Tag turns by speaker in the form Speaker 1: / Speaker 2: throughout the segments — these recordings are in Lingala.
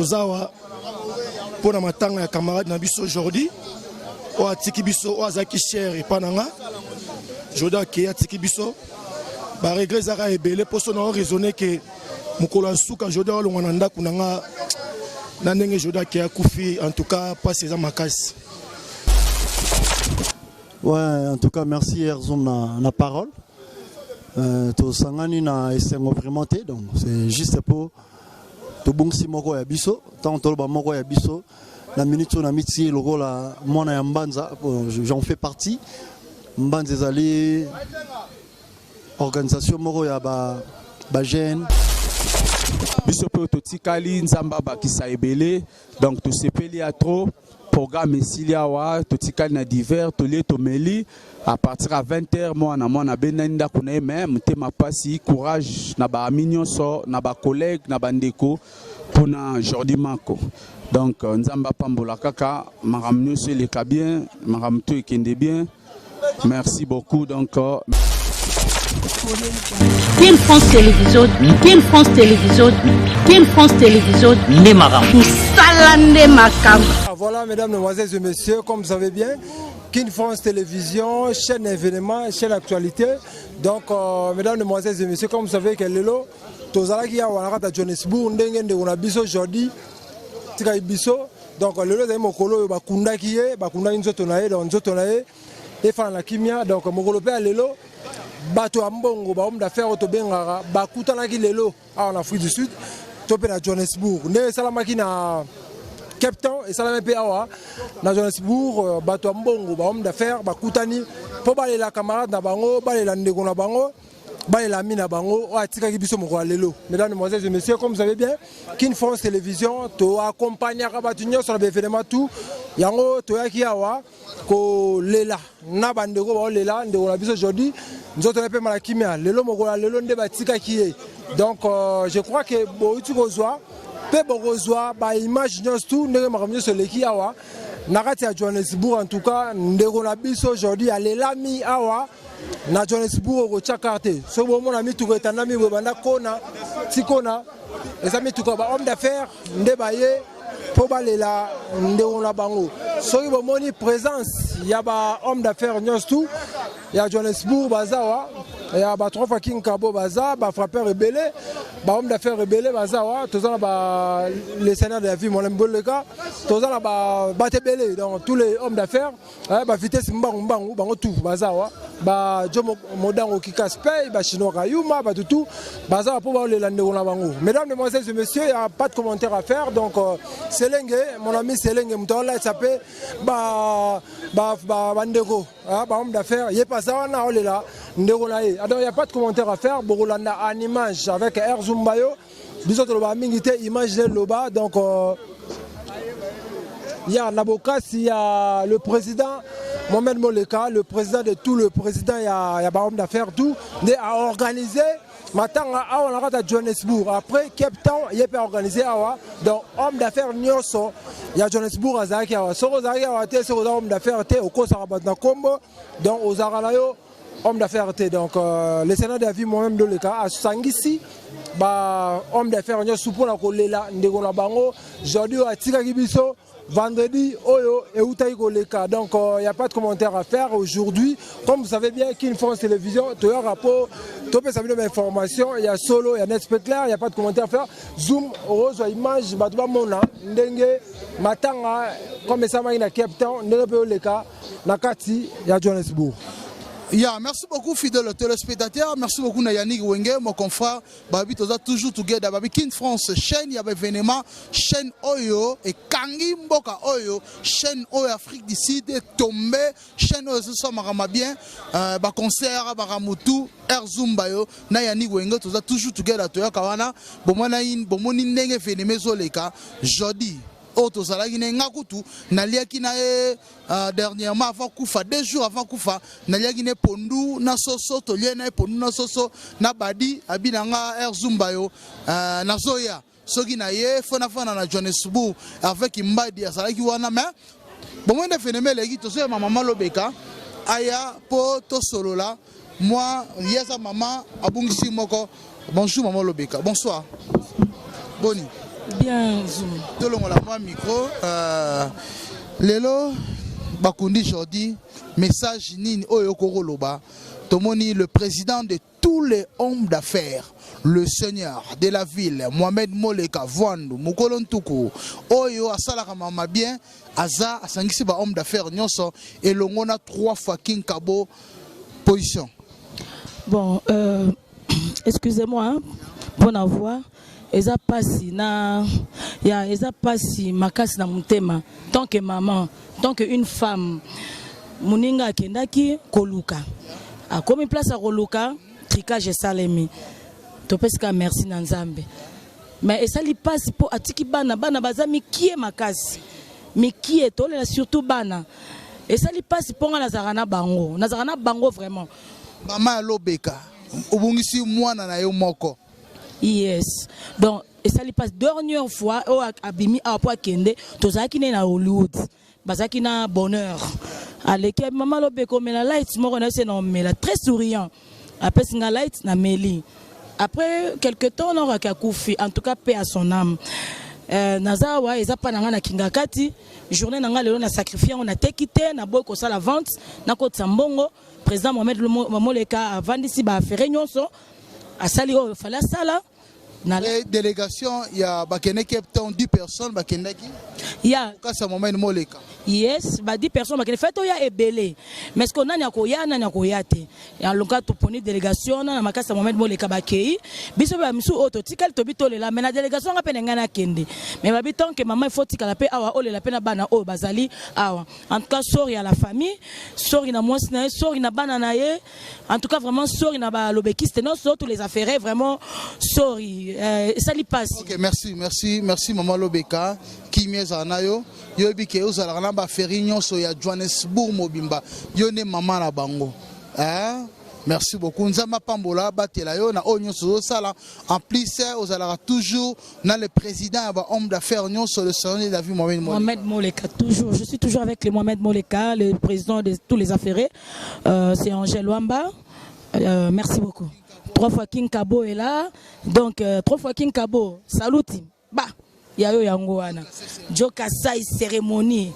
Speaker 1: Ozawa pour la matanga ya camarade Nabiso aujourd'hui. O atiki biso o azaki cher et pananga. Joda ke atiki biso. Ba regret zara ebele poso na raisonner que mukolo suka joda o longana kunanga na ndenge joda ke akufi en tout cas pas ses amakasi.
Speaker 2: Ouais, en tout cas merci Erzum na parole. To sangani na esengo vraiment te donc c'est juste pour to bongsi moko ya biso tant to ba moko ya biso la minute on a miti logo la mona ya Mbanza j'en fais partie. Mbanza ezali organisation moko ya ba jeune
Speaker 3: biso pe totikali nzamba ba kisaebele donc to sepeli a trop programme Siliawa totikali na divers tolie tomeli à partir à 20h moi na benanda kuna même tema pasi courage na ba minyonso na ba collègue na bandeko pona Jordi Mako donc nzamba pambola kaka maramnyo se le bien maramto ekende bien merci beaucoup donc
Speaker 4: Team France Télévision, Team France Télévision, Team France Télévision, Nemaram. Salande Makam.
Speaker 5: Voilà, mesdames, mesdemoiselles et messieurs, comme vous savez bien, King France Télévision, chaîne événement, chaîne actualité. Donc, mesdames, mesdemoiselles et messieurs, comme vous savez que Lelo, Tozalaki a Wanarata Johannesburg, Ndenge on a biso aujourd'hui, Tika Ibiso. Donc, Lelo est Mokolo, Bakunda Kie, Bakunda Nzotonae, donc Nzotonae, et Fan la Kimia, donc Mokolo Père Lelo. Bato ambongo ba homme d'affaires to bengara ba kutanaki lelo en Afrique du Sud to pe na Johannesburg ne salamaki na Cape Town et salama pe awa na Johannesburg bato ambongo ba homme d'affaires ba kutani po ba la camarade na bango ba la ndeko na bango ba la mina bango o atika ki biso moko lelo. Mesdames, mesdemoiselles et messieurs, comme vous savez bien, King France Télévision to accompagner bato nyo sur l'événement tout yango to yaki awa ko lela na bandeko ba lela ndeko na biso aujourd'hui. Nous avons fait mal à Kimia, le long le de Batika qui est. Donc je crois que Boitu Rozoa, Pebo Rozoa, bah image tout, ne me sur les Kiawa, Narati à Johannesburg en tout cas, Ndegonabis aujourd'hui, à l'Elami Awa, na Johannesburg au Tchakarte. Ce moment on a mis tout le Tanami, Webanda Kona, Tikona, les amis tout comme homme d'affaires, Ndebaye, Pobalela, Ndegonabango. Soy Bomoni présence, il y a ba homme d'affaires tout. Il y a Johannesburg, Bazawa, il y a trois fois King Kabo Baza, frappeur rebelle, homme d'affaires rebelle, Bazawa, tous les sénateurs de la vie, mon emboleka, tous les donc tous les hommes d'affaires, vitesse mbang, tout, Bazawa, Jomo Modango Kikaspey, Chino Kayuma, tout, Bazawa pour les landés bango. Mesdames, mesdemoiselles et messieurs, il n'y a pas de commentaire à faire, donc Selenge, mon ami Selenge, Mtola, il s'appelle Bandego, homme d'affaires, il n'y a pas ça, on a là, alors il n'y a pas de commentaire à faire, Borolanda en image avec Erzum Bayo, bisous de l'Oba Mingite, image de l'Oba, donc il y a Nabokas, il y a le président Mohamed Moleka, le président de tout, le président, il y a un homme d'affaires, tout, à organiser. Maintenant, on a à Johannesburg. Après, Cape Town, il est organisé. Donc, homme d'affaires, Nyoso, il y a Johannesburg à Zaki. Sur Zaki, c'est aux hommes d'affaires, au Kosarabat Combo, donc aux Aralayo, hommes d'affaires. Donc, les sénateurs de la vie, moi-même, de l'État, à Sangisi, homme d'affaires, Nyoso, pour la Kolela, Ndegona Bango, aujourd'hui, à Tikagibiso. Vendredi, Oyo et Outaïko Leka. Donc, il n'y a pas de commentaire à faire aujourd'hui. Comme vous savez bien, King France Télévision, tu as un rapport, tu peux savoir mes informations. Il y a Solo, il y a Netspeclair, il n'y a pas de commentaire à faire. Zoom, Rose, image, Batouba Mona, Ndenge, Matanga, comme ça, il y a Cape Town, Ndenge Leka, Nakati, il y a Johannesburg.
Speaker 6: Yeah, merci beaucoup fidèles téléspectateurs, merci beaucoup Yannick Wenge, mon confrère, Babi Toza toujours together, Babi King France, chaîne, il y a événement, chaîne Oyo et Kangi Mboka Oyo, chaîne Oyo Afrique du Sud, tombé, chaîne Oyo ce soir marama bien, concert, Baramutu, Erzum Bayo, na Yannick Wenge, Toza toujours together, Toya Kawana, Bomoni Nenge Fénémé Zoleka, Jodi. Auto Zalagi Ngakutu, Naliaki na dernièrement avant Koufa, 2 jours avant Koufa, Naliaki ne Pondu, na Soso, Toliena, Pondu, na Soso, na Badi, Abinanga, Erzumbayo, na Zoya, Sogi na ye, Fona na Johannesburg, avec Mbadi, Zalagi Wana, mais bon, moi, je fais des légis, tout ça, ma maman Lobeka, Aya, Po, Tosolola, moi, Yesa maman, Abungisi Moko, bonjour maman Lobeka, bonsoir. Boni.
Speaker 7: Bien, Zoom.
Speaker 6: tolongola mwa micro lelo bakundi jordi message nini oyo kokoloba tomoni le président de tous les hommes d'affaires, le seigneur de la ville, Mohamed Moleka Vwandu, Mukolo Ntuku, Oyo asalaka mama bien, aza asangisi ba homme d'affaires nyonso et longona 3 fois King Kabo position.
Speaker 7: Bon, excusez-moi hein, pour la voix. Eza pasi na ya eza pasi makasi na mutema tant que maman, tant que une femme muninga kendaki koluka. A comme place à koluka, tricage salemi. Topeska merci na Nzambe. Mais esali pasi po atiki bana baza mikie makasi. Mikie tolela surtout bana. Esali pasi ponga nazarana bango vraiment.
Speaker 6: Maman Lobeka, obungisi mwana na yo moko.
Speaker 7: Yes. Donc, et ça lui passe dernière fois au abimi à point kende, tozaki na Hollywood, bazaki na bonheur. Aleke maman Lobeko mais la light mo connaissez non mais la très souriant. Après singa light na meli. Après quelque temps on aura kakufi en tout cas paix à son âme. Nazawa eza pa nanga na kingakati, journée nanga lelo na sacrifier on a tekité na boy ko sala vente na ko tsambongo, président Mohamed Moleka a vendisi ba affaire nyonso. Asali o fala sala
Speaker 6: na délégation il y a bakene Captain 10 personnes bakendaki
Speaker 7: il y a
Speaker 6: kasa Mohamed Moleka
Speaker 7: yes ba 10 personnes bakene fait ya ebele mais ce qu'on a nya ko ya na nya ko yate en loka to poni délégation na makasa Mohamed Moleka bakei biso ba misu auto tikal to bitole la mais na délégation nga pene ngana kende mais ba biton que maman faut tikala pe awa ole la pena bana o bazali awa en tout cas sorry à la famille sorry na mwasi na sorry na bana na ye en tout cas vraiment sorry na ba lobekiste non tous les affaires vraiment sorry. Ça lui passe.
Speaker 6: Ok, merci Maman Lobeka. Qui m'est anayo? Yo bi ke uzala na ba ferinyo so ya Johannesburg mobimba. Yo ne maman na bango. Hein? Merci beaucoup. Nzama pambola batela yo na onyo so sala. En plus uzala toujours na le président ba homme d'affaires nyon sur le salon de la vie
Speaker 7: Mohamed Moleka toujours. Je suis toujours avec le Mohamed Moleka, le président de tous les affaires. C'est Angèle Wamba. Merci beaucoup. 3 fois King Kabo est là, donc 3 fois King Kabo, saluti, bah, yayo yango wana, joka sai cérémonie,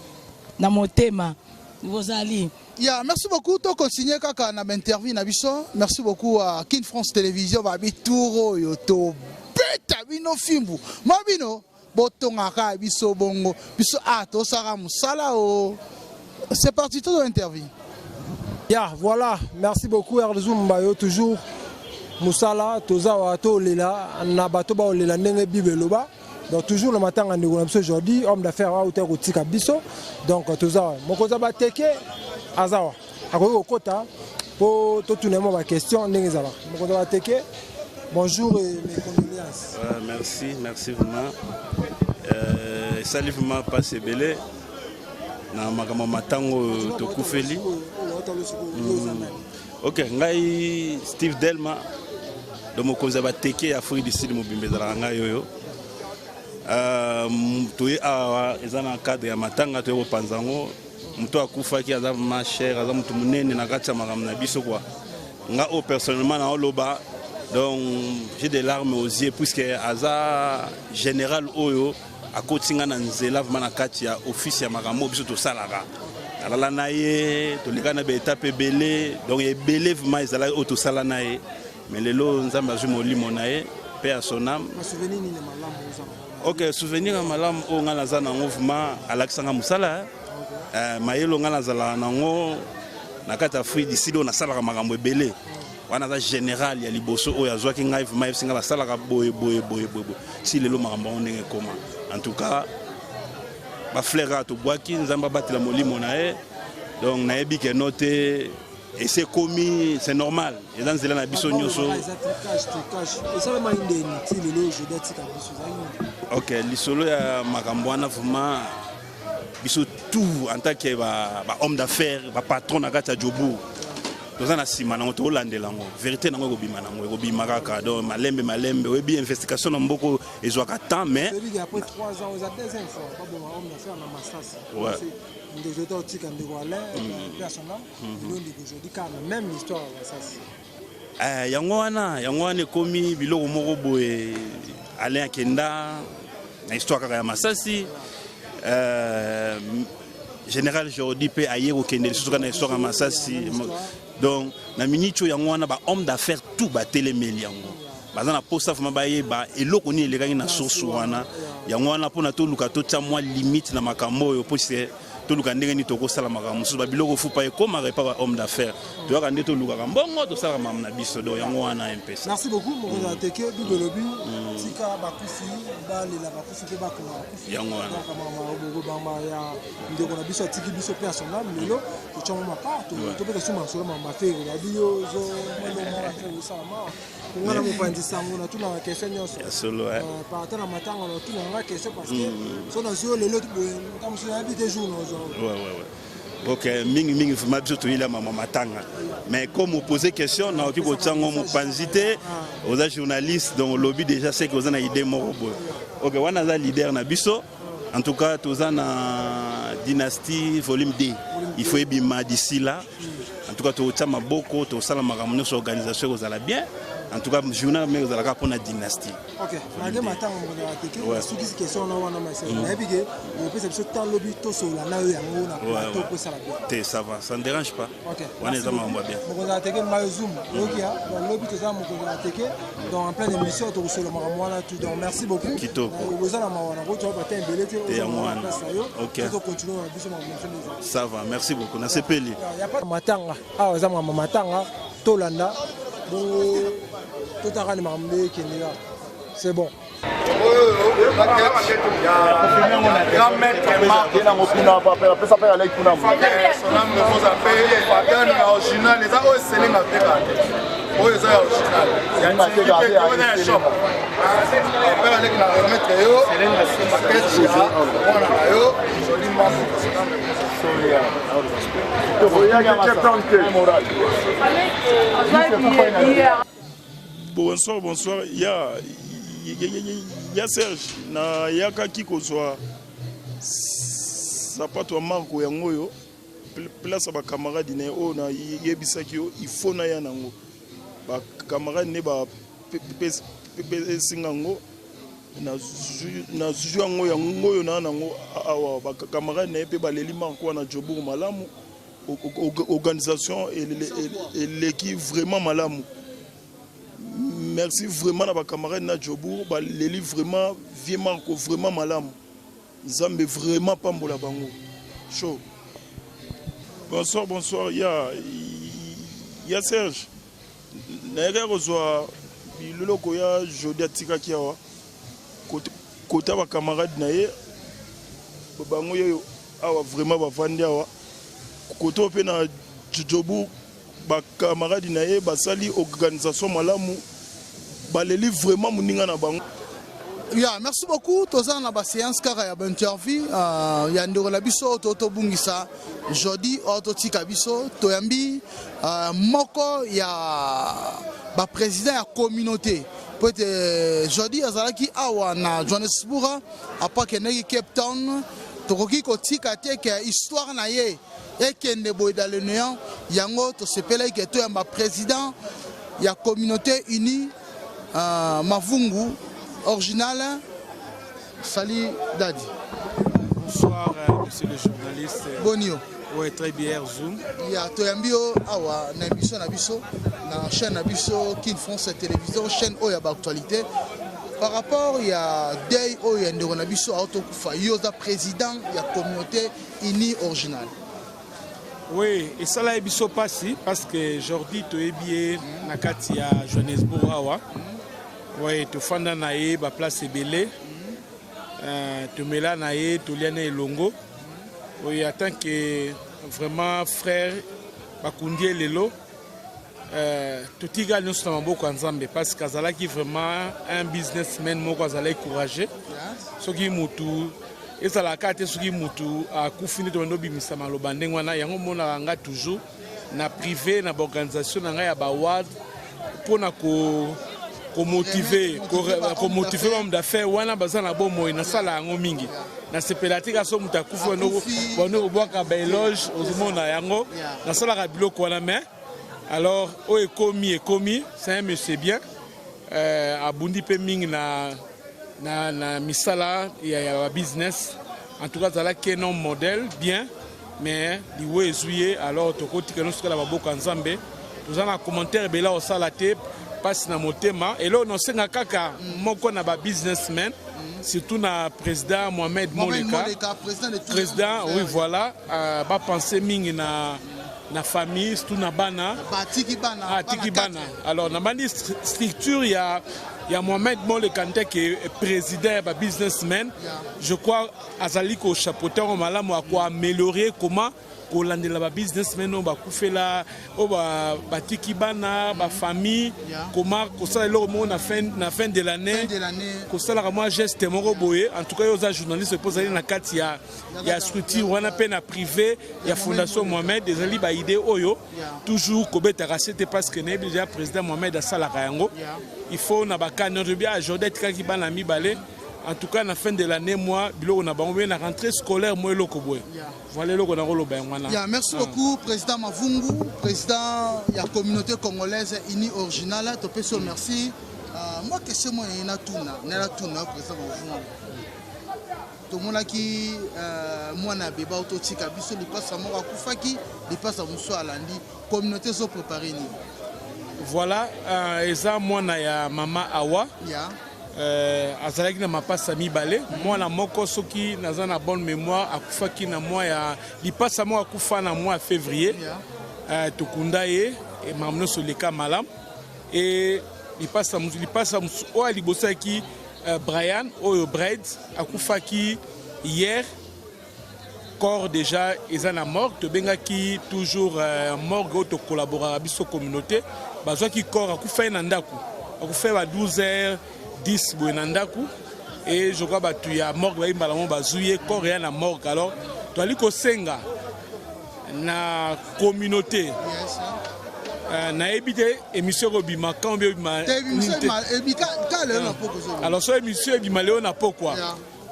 Speaker 7: na motema, vos alliés.
Speaker 6: Yeah, merci beaucoup, to continuer kaka na interview na biso, merci beaucoup à King France Télévision, babi touro yo to beta bino fimbu, mabino, botonga ka biso bongo, biso to sara musala o, c'est parti tout l'interview.
Speaker 5: Yeah, voilà, merci beaucoup Erzoum Bayo, toujours. Moussala, Tozawa, Tolela, Nabatoba, Olela, Nenge Bibeloba. Donc, toujours le matin, on est aujourd'hui, homme d'affaires à hauteur au Tika Bisso. Donc, Tozawa, Mokozaba Teke, Azawa. À au Kota, pour tout le monde, ma question, Nengezawa. Mokozaba Teke, bonjour et mes condoléances.
Speaker 8: Merci vraiment. Salut vraiment, passé belé. Na magama matango tokufeli. Ok, ngai Steve Delma. Donc mokonzi bateke ya Afrique du Sud mobimbezala nga yoyo toye awa eza na cadre ya matanga toye kopanzango muto akufaki aza ma cher aza mutu munene na kati ya makambo na biso kwa nga o personnellement na oloba donc j'ai des larmes aux yeux puisque aza général oyo akotinga na nzela vraiment na kati ya office ya makambo biso tosalaka alala na ye toleka na baétape ebele donc ebele vraiment ezala oyo tosala na ye. Mais le lot nous avons joué molimo nae paix à son âme. Ok, souvenir à malam o ngala za na mouvement Alexandre Musala. Mayelo ngala za la nango na kata Afrique d'ici do na sala makambo ebele. Wana za général ya liboso o ya zwa ki ngai vuma singa la sala ka boye. Si le lo makambo ndenge koma. En tout cas ba flera to boaki nzamba batela molimo nae. Donc naebi ke noté. Et c'est commis, c'est normal. Et dans la biso nyoso. Ok, l'isolo ya makambwana vraiment biso tout en tant que homme d'affaires, patron na kata jobu. Toza na sima na to landela ngo. Vérité na ngo bima na ngo, ko bima kaka do malembe we bi investigation na mboko ezwaka temps mais
Speaker 5: après 3 ans aux deuxième fois pas bon homme d'affaires na Mastas.
Speaker 8: Ouais.
Speaker 5: Même l'histoire
Speaker 8: yango wana komi biloko moko boye Alain Kenda na histoire kaka ya Masasi général Jordi pe aye ko kende lisusu kana histoire ya Masasi donc na minute yango wana ba homme d'affaires tout ba telemeli yango baza na posta vraiment bayeba eloko ni elekaki na source wana yango wana mpona toluka totya mwa limite na makambo oyo po se toluka ndenge ni tokosala makambo mosusu babiloko fupa ekomaka epa ba homme d'affaires toyaka nde tolukaka mbongo tosalaka mamu na biso do yango wana mpesa.
Speaker 5: Merci beaucoup mokonzi ya teke bibolobi tika bakufi balela bakufi mpe bakoma bakufi
Speaker 8: yango wana
Speaker 5: bamba ya ndeko na biso atiki biso mpe asonami lelo totyango mapato topeka so masolo mafere ya biyo zo mosalama ngana mopanzi sango na tuna question nyonso par rapport na matanga na tuna nga question parce que so na zo lelo comme si na bité jour no zo
Speaker 8: ok mingi vraiment biso toyela mama matanga mais comme poser question na oki kotango mopanzi te oza journaliste donc lobby déjà c'est que oza na idée moko boye ok wana za leader na biso en tout cas toza na dynastie volume 2 il faut ebima d'ici là en tout cas totia maboko tosala makambo nyonso organisation kozala bien en tout cas journal mais ozalaka mpona dynastie.
Speaker 5: Ok nage matanga mokonzi teke sukisi question na wana masela nayebi ke opesa biso tan lobi tosola na yo yango na plateau posala bien
Speaker 8: te ça va ça ne dérange pas.
Speaker 5: Ok
Speaker 8: wana eza makambo bien
Speaker 5: mokonzi teke mayo zoom okia lobi toza mokonzi teke dans en pleine émission tokosola makambo wana tout donc merci beaucoup
Speaker 8: kitoko
Speaker 5: ozala mawana ko to ba tembele te
Speaker 8: ozala
Speaker 5: ok to continuer na biso makambo
Speaker 8: ça va merci beaucoup na sepeli
Speaker 5: ya pas matanga awa za mama matanga tolanda bongo totaka ni makambo ekendela c'est bon.
Speaker 9: Grand maître Marc na mopina papa pesa pa avec kuna mo son âme nous a fait pattern original les a osselé na teka oyo za original ya na teka ya shop papa avec na remettre yo paquet ya ona yo joli mambo soya to voyage captain moral.
Speaker 10: Bonsoir, il y a Serge, na yaka qui kozwa sapato marko yango yo place ba camarade ne o na yebisaki yo il faut na yanango ba camarade ne ba singango na zuju yango yango yo na nango awa ba camarade ne pe ba leli marko na Jobour malamu organisation et l'équipe vraiment malamu. Merci vraiment à ma camarade na Jobour, les livres vraiment vieux Marco vraiment malam. Zambe vraiment pas mbola bango. Chaud. Bonsoir, il y a Serge. Naïga reçoit le loco ya Jodia Tika Kiawa. Côté ma camarade naïe. Bango yo awa vraiment ba vandi awa. Côté open na Jobour ba camarade naïe ba sali organisation malamu. Baleli vraiment muninga na bango.
Speaker 6: Ya merci beaucoup toza na ba séance kaka ya interview ya ndeko na biso to bungisa jodi ototika biso toyambi moko ya ba président ya communauté peut-être jodi azalaki awa na Johannesburg apa keneki Cape Town tokoki kotika te ke histoire na ye ekende boy dans le néant yango to sepela ke to ya ba président ya communauté unie Mavungu original. Salut Dadi.
Speaker 11: Bonsoir monsieur le journaliste.
Speaker 6: Bonio.
Speaker 11: Oui, très bien Zoom.
Speaker 6: Il y a Toyambio awa na émission na biso na chaîne na biso King France Télévision chaîne oya ba actualité. Par rapport il y a Day oya ndeko na biso auto kufa yoza président ya communauté unie original.
Speaker 11: Oui, et ça là biso passi parce que aujourd'hui to ebie na kati ya Johannesburg awa. Oui, tu fais na place ebele, tu mets là tu liane elongo. Oui, en tant que vraiment frère, bakundi lelo, tu tiga nous sommes beaucoup ensemble parce que Zala qui vraiment un businessman moko Zala courageux. Ce qui mutu, et ça la carte ce qui mutu a kufini to ndo bimisa maloba ndengwana yango mona nga toujours na privé na organisation na nga ya ba ward pour na ko motiver l'homme d'affaires wana bazana bomo na sala yango mingi na sepelatika so mutakufu bono bwaka ba éloge ozomona yango na sala ka biloko wana mais alors o ekomi c'est un monsieur bien abundi pe mingi na na misala ya business. En tout cas, ça là qu'un modèle bien, mais liwe ezuye alors to koti que nous la baboko nzambe. Nous avons un commentaire bela au salate passe na motema et là on senga kaka moko na ba businessman. Surtout na président Mohamed Moleka, président, oui voilà, va penser mingi na famille, surtout na bana, tiki bana. Alors na bani structure il y a Mohamed Moleka qui est président ba businessman. Je crois azali ko chapeauter au malamu à quoi améliorer comment kolandela ba businessmen ba kufela o ba tiki bana ba famille comment ko ça le monde na fin de l'année ko ça la moi geste moko boye en tout cas aux journalistes pose na kati ya structure wana pe na privé ya fondation Mohamed des ali ba idée oyo toujours ko beta rasete parce que né déjà président Mohamed asala yango il faut na ba canne bien aujourd'hui kaki bana mi balé. En tout cas, à la fin de l'année, moi, on a une rentrée scolaire, moi, voilà le qu'on
Speaker 6: merci beaucoup, président Mavungu, président de la communauté congolaise unie originale. Merci. Moi, question moi, il y a tout, président Mavungu. Tout le monde qui moi na beba autotika biso li passe à moi kufaki, li passe à Moussa Alandi, communauté sont préparées ni.
Speaker 11: Voilà, eza moi na ya mama Awa. Azalaki na mapasa mibale mwana moko soki naza na bonne mémoire akufaki na mois ya lipasa mo akufa na mois février tokunda ye et mamno soleka malam et lipasa o alibosaki Brian oyo Braid akufaki hier corps déjà eza na mort to bengaki toujours morgue to collaborer biso communauté bazwaki corps akufa na ndaku akufa ba 12h 10 Bouenandaku et je crois que tu as mort ba imbalamon bazouye corps ya na mort alors tu ali ko senga na communauté na ebité émission robima quand bima alors so émission bima léo na pourquoi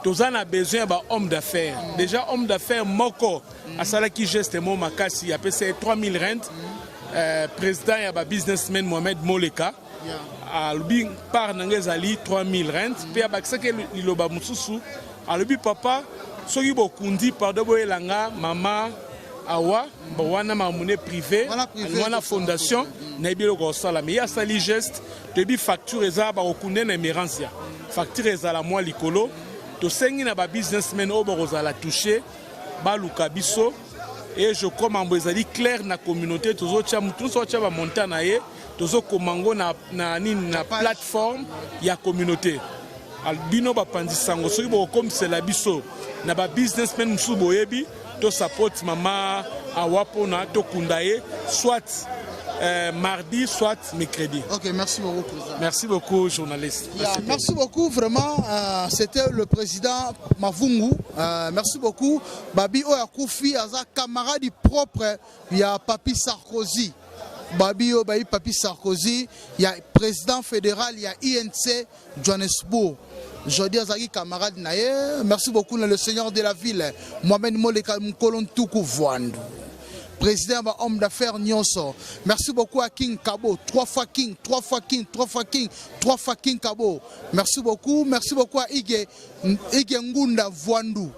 Speaker 11: tous on a besoin ba homme d'affaires déjà homme d'affaires moko asala ki geste mo makasi appelé 3000 rentes président ya ba businessman Mohamed Moleka albi par nangezali 3000 rentes pe abakisaki liloba mususu albi papa soki bokundi pardon boyelanga mama Awa wana mamune privé wana fondation na ebilo ko sala mais ya sali geste te bi facture eza ba okunde na emergencia facture eza la moi likolo to sengi na ba businessmen oborozala toucher ba luka biso et je crois mambo ezali clair na communauté tozo tia mutu so tia ba montana ye tozo komango na plateforme ya communauté albino ba pandisango soki bo comme c'est la biso na ba businessmen musu boyebi to support mama awapona to kundaye soit mardi soit mercredi.
Speaker 6: Ok, merci beaucoup président.
Speaker 11: Merci beaucoup journaliste.
Speaker 6: Merci beaucoup vraiment c'était le président Mavungu. Merci beaucoup Babi Oyakoufi aza camarade propre ya Papi Sarkozy. Babi Obayi Papi Sarkozy, il y a président fédéral, il y a INC Johannesburg. Je dis à Zaki camarade Naye, merci beaucoup le seigneur de la ville, Mohamed Moleka Mkolon Toukou Voandou. Président homme d'affaires Nyonso. Merci beaucoup à King Kabo, 3 fois King Kabo. Merci beaucoup à Ige Ngunda Voandou.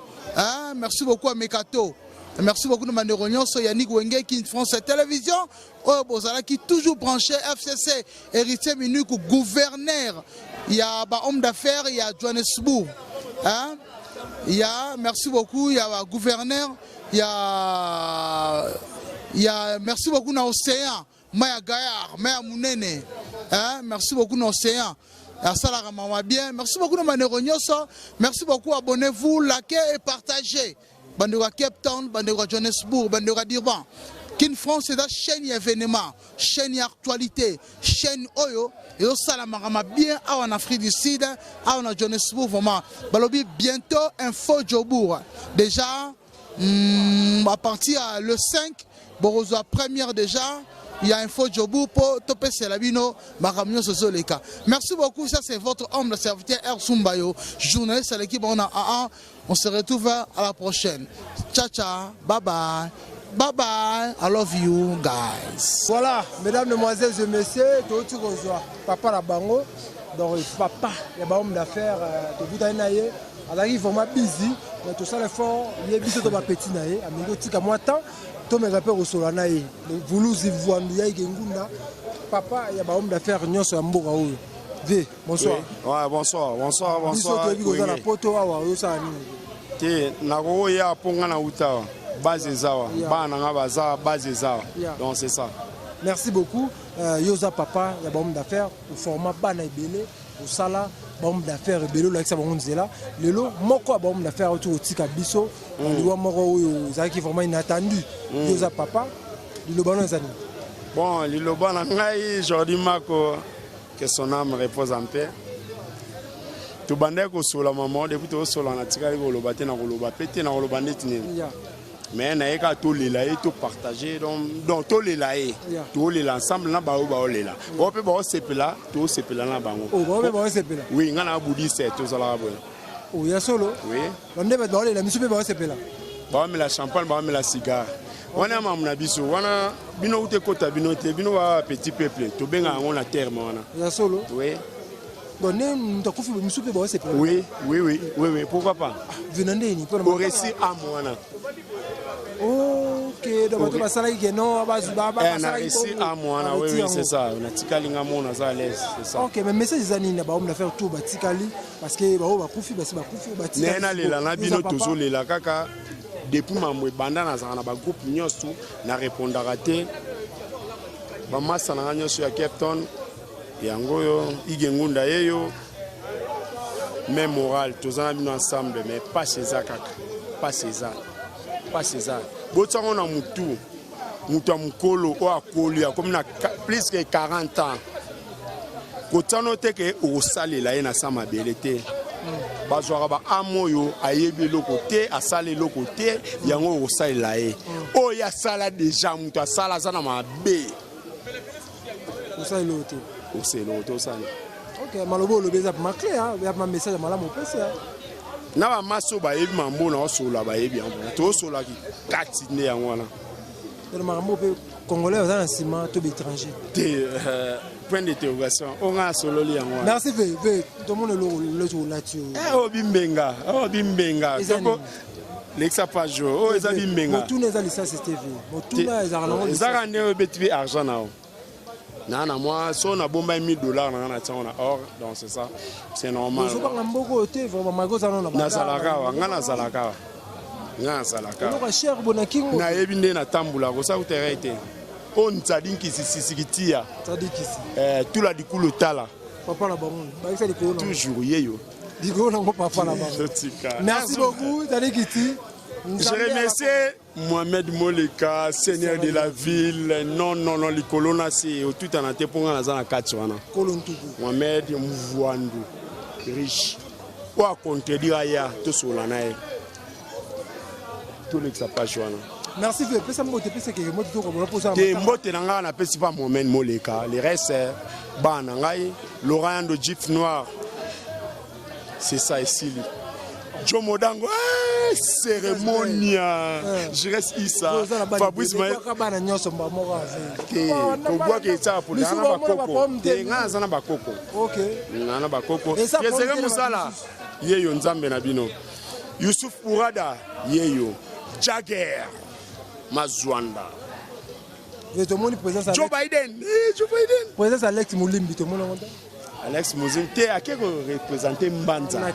Speaker 6: Merci beaucoup à Mekato. Merci beaucoup de Manéronio, Yannick Wenge, King France Télévision. Oh, Bozala qui toujours branché FCC, héritier Minuc, gouverneur. Il y a un homme d'affaires, il y a Johannesburg. Il y a, merci beaucoup, il y a un gouverneur, il y a merci beaucoup dans l'océan, Maya Gayar, Maya Mounene. Merci beaucoup dans l'océan. Bien. Merci beaucoup de Manéronio, merci beaucoup, abonnez-vous, likez et partagez. Bandera Cape Town, Bandera Johannesburg, Bandera Durban. Kin France c'est la chaîne événement, chaîne actualité, chaîne Oyo. Et au Salamarama bien en Afrique du Sud, en Johannesburg vraiment. Balobi bientôt info Jobourg. Déjà à partir le 5, Borozo première déjà. Il y a info Jobourg pour Topé Selabino, Maramio Sozoleka. Merci beaucoup, ça c'est votre homme de serviteur Ersumbayo, journaliste à l'équipe on a AA. On se retrouve à la prochaine. Ciao ciao, bye bye. Bye bye, I love you guys.
Speaker 5: Voilà, mesdames, mesdemoiselles et messieurs, Papa Labango, Donc papa, il y a un homme d'affaires, de bout d'un aïe, alors il est vraiment busy, mais tout ça le fort, il est busy de ma petite naïe, à mes petits à moi tant, tous mes rappeurs au sol naïe, le voulous y voient, il y a Gengunda, papa, il y a un homme d'affaires, nous sommes Mboga ou. V, bonsoir.
Speaker 12: Ouais, bonsoir, bonsoir, bonsoir.
Speaker 5: Bonsoir. La poto awa, ça
Speaker 12: te nako ya ponga na uta base zawa bana nga baza base zawa donc c'est ça.
Speaker 5: Merci beaucoup. Yoza papa, il y a un homme d'affaires au format bana ebele au sala homme d'affaires ebele là ça bango nzela lelo moko ba homme d'affaires autour tika biso liwa moko oyo zaki vraiment inattendu. Yoza papa lilobano ezani.
Speaker 12: Bon lilobana ngai Jordi Mako que son âme repose en paix. Tu bandais que sur la maman depuis tout sur la nature il le battre dans le bapété dans le bandit mais na eka tout les là et tout partager donc tout les là tout les ensemble na ba o les là on peut ba sepela tout sepela na bango
Speaker 5: oh ba ba sepela
Speaker 12: oui ngana budi c'est tout ça là
Speaker 5: oh ya solo
Speaker 12: oui
Speaker 5: on devait ba les là monsieur ba sepela
Speaker 12: ba me la champagne ba me la cigare wana mamna biso wana bino ute kota bino te bino wa petit peuple to benga on la terre wana
Speaker 5: ya solo
Speaker 12: oui.
Speaker 5: Oui,
Speaker 12: pourquoi pas? Au récit à moi.
Speaker 5: Ok, donc tu vas saler que non,
Speaker 12: un récit à moi, oui, c'est ça. On a tikali ngamona za l'aise, c'est ça.
Speaker 5: Ok, mais message zani na ba on a faire tout ba tikali parce que ba o ba kufi ba ba tikali.
Speaker 12: Nena lela na bino tozo lela kaka depuis mamwe banda na za na ba groupe nyosu na répondra te. Ba massa na nyosu ya Cape Town. Yango yo igengunda yeyo même moral tous en ensemble mais pas César kaka pas César botsanga na mutu amukolo o akoli comme na plus que 40 ans kotano te ke o salela na sama belete bazwaka ba amoyo ayebi lokote asale lokote yango o salela o ya sala déjà mutu asala za na mabe
Speaker 5: o salela lokote.
Speaker 12: C'est l'auto ça.
Speaker 5: Ok, malobo le beza ma clé hein, il y a un message malamu pesa.
Speaker 12: Na ba maso ba yebi mambo na osola ba yebi ambo. To osola ki kati ne yango wana.
Speaker 5: Le mambo pe congolais aux enseignements to étranger.
Speaker 12: Point d'interrogation. On a solo li yango.
Speaker 5: Merci ve tout le monde le là-dessus.
Speaker 12: Bimbenga. Bimbenga. Donc l'exa page o eza bimbenga.
Speaker 5: Motuna eza licence TV. Motuna eza rango.
Speaker 12: Eza ne betwe argent na. Nana moi si on a bombé $1000 on a or donc c'est ça c'est normal.
Speaker 5: Je parle beaucoup de vraiment magoza non
Speaker 12: na zalaka ngana zalaka ngana zalaka.
Speaker 5: On cher bonakingo.
Speaker 12: Na yebinde na tambula ko ça uterete. On tsadinki sisikitia. Tsadikisi. Tout la dikulu tala.
Speaker 5: Papa la bango. Ba ça dikulu.
Speaker 12: Toujours yeyo.
Speaker 5: Dikulu ngo papa la bango. Merci beaucoup Tsadikisi.
Speaker 12: Je remercie Mohamed Moleka, seigneur de la ville. Non, les colonnes, c'est tout en atte pour la zone 4. Mohamed Mouandou, riche. Quoi contredire ailleurs, tout sur la naïe. Tout le ça pas joie.
Speaker 5: Merci, je peux savoir que c'est que moi, tu dois poser un
Speaker 12: peu. C'est pas Mohamed Moleka. Le reste, Banangaï, Laurent de Jeep Noir. C'est ça ici. Jomodango, cérémonia. Je reste ici. Fabrice Maï. Youssouf Pourada, Yeyo, Jagger, Mazwanda. Joe Biden.
Speaker 5: Présence Alex Moulimbi, tout le monde.
Speaker 12: Alex Moulim, tu as représenté Mbanza. Na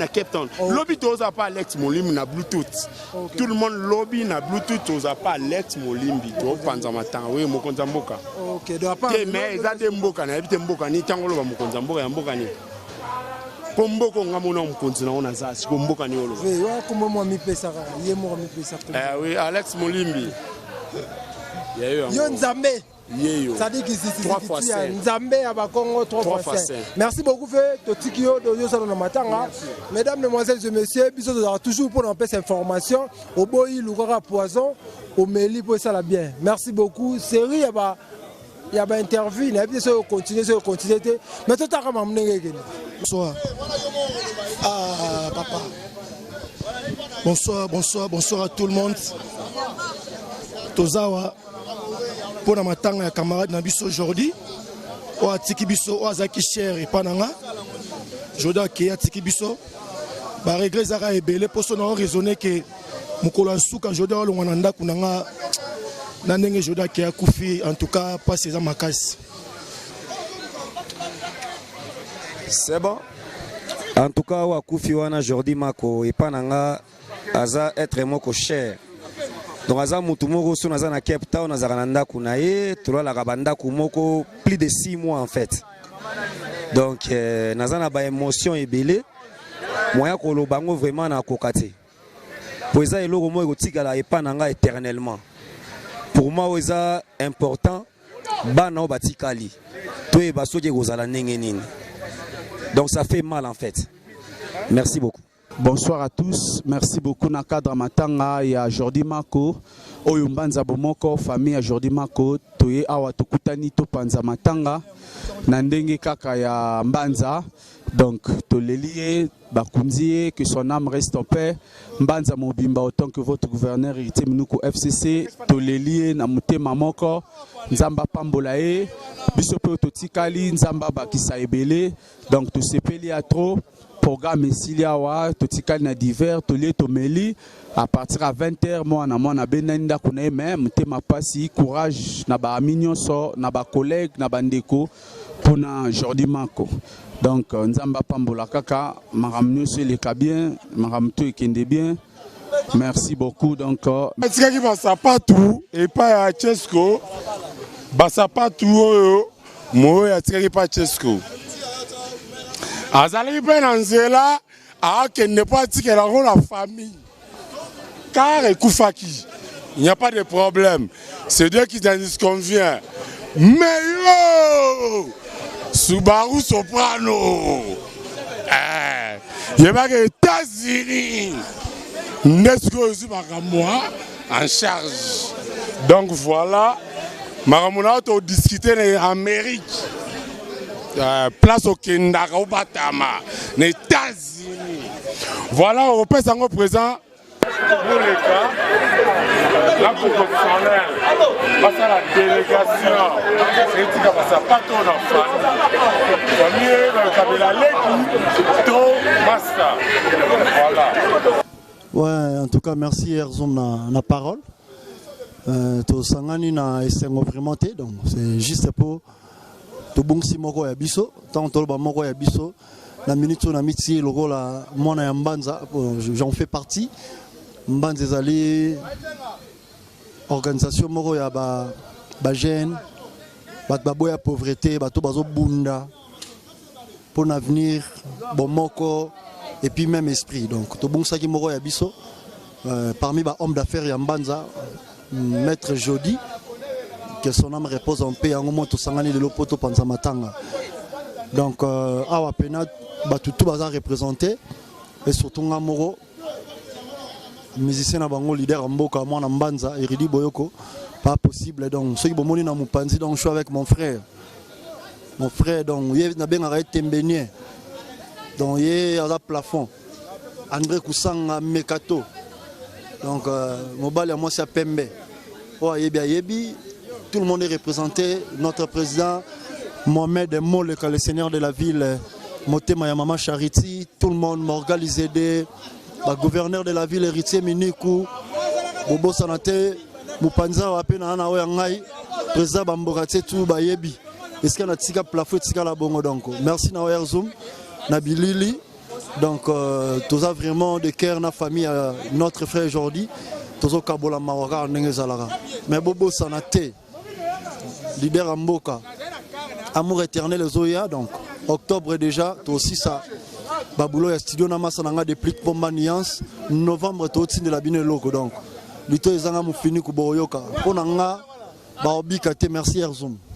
Speaker 12: Cape Town. Lobby toza pas Alex Moulim na Bluetooth. Tout le monde lobby na Bluetooth toza pas Alex Moulimbi. To panza matanga we mokonza mboka.
Speaker 5: OK, do pas.
Speaker 12: Mais za de mboka na ebite mboka ni tangolo ba mokonza mboka ya mboka ni. Pomboko ngamona mokonzi na ona za siko mboka ni olo.
Speaker 5: Oui, wa comme moi mi pesa ye mo mi pesa.
Speaker 12: Oui, Alex Moulimbi.
Speaker 5: Yo Nzambe. Ça dit que c'est
Speaker 12: 3 fois 5.
Speaker 5: Nzambe à Bakongo 3 fois 5. Merci beaucoup fait Totikio de Yosalon Matanga. Mesdames, mesdemoiselles et messieurs, bisous toujours pour en cette information. Au Boyi, Lougara Poison, au Méli pour ça la bien. Merci beaucoup. Série il y a une interview, il y a bien sûr continuer. Mais tout à l'heure,
Speaker 1: bonsoir. Ah papa. Bonsoir à tout le monde. Tozawa. Pour la matanga ya camarade Nabiso aujourd'hui oyo atiki biso oyo azalaki cher epai na nga joda ke atiki biso baregret ezaka ebele mposo na oraisonne ke mokolo ya suka joda olongwa na ndako na nga na ndenge joda ke akufi en tout cas mpasi eza makasi.
Speaker 13: C'est bon. En tout cas wakufi wana Jordi Mako epai na nga aza être moko cher. Donc aza mutu moko so naza na Cape Town azaka na ndako na ye tolalaka bandako moko plus de 6 mois en fait. Donc naza na ba émotion ebele moya koloba ngo vraiment na kokate. Po eza eloko moko kotikala epai na nga éternellement. Pour moi eza important bana batikali toyeba soki kozala ndenge nini. Donc ça fait mal en fait. Merci beaucoup.
Speaker 3: Bonsoir à tous. Merci beaucoup Nakadra Matanga ya Jordi Mako. Oyo mbanza bomoko famille ya Jordi Mako toye awa tokutani to panza matanga na ndenge kaka ya mbanza. Donc tolelie bakunzie que son âme reste en paix. Mbanza Mobimba autant que votre gouverneur héritier Minuko FCC tolelie na mutema moko nzamba pambola e biso pe totikali nzamba bakisa ebele. Donc to sepeli a trop programme Siliawa, totikali na divers, tolie tomeli à partir à 20h moi na benenda kuna même tema pasi courage na ba amignon so na ba collègue na bandeko pona Jordi Mako. Donc nzamba pambola kaka maramnyo se le bien, maramto ekende bien. Merci beaucoup donc
Speaker 12: atikaki basapatu epai ya Chesco basapatu oyo moyo atikaki pa Chesco azali mpe na nzela akende po atikela ngo la famille car ekufaki. Il n'y a pas de problème, c'est Dieu qui t'en disconvient. Mais yo Subaru Soprano yebaka États-Unis nesiko osi makamwa en charge. Donc voilà makamuna to discuter en Amérique. Place au Kendaka au Batama, les États-Unis. Voilà, on repère ça présent pour les cas. La professionnelle, face à la délégation, c'est dit que ça pas ton enfant. Premier, le Kabila Leki, To Master.
Speaker 2: Voilà. Ouais, en tout cas, merci Erzom na parole. To sangani na esengo vraiment te, donc c'est juste pour to bongsi moko ya biso tant toloba moko ya biso la minute on a miti lokola mwana ya mbanza j'en fais partie. Mbanza ezali organisation moko ya ba jeune bat baboya pauvreté bato bazo bunda pour l'avenir bon moko et puis même esprit. Donc to bongsaki moko ya biso parmi ba homme d'affaires ya mbanza maître Jody, que son âme repose en paix, en moment tout sangani de l'opoto panza matanga. Donc awa pena batutu baza représenté et surtout ngamoro musicien na bango leader mboka mwana mbanza Eridi Boyoko pas possible. Donc ceux qui bomoni na mupanzi donc je suis avec mon frère donc yé na benga ra tembenie donc yé à la plafond André Kusanga Mekato donc mobile à moi c'est Pembe oh yebi tout le monde est représenté. Notre président Mohamed Moleka, le seigneur de la ville, Motema Yamama Charity, tout le monde, Morgal Izede, le gouverneur de la ville, héritier Minikou, Bobo Sanate, Mupanza Wapena Anaoyangai, président Bamborate, tout Bayebi. Est-ce qu'il y a un tika plafond, tika la bongo donc. Merci Naoyer Zoom, Nabilili. Donc, tous a vraiment de cœur, na famille, notre frère aujourd'hui, tous au Kabola Mawaka, Nengezalara. Mais Bobo Sanate, leader Amboka, amour éternel Zoya, donc octobre déjà, toi aussi ça. Babulo ya studio Namasa nanga de plique pomba nuance, novembre toi aussi de la bine loco donc. Lito ezanga mufini kuboyoka. Ponanga ba obikate merci Erzum.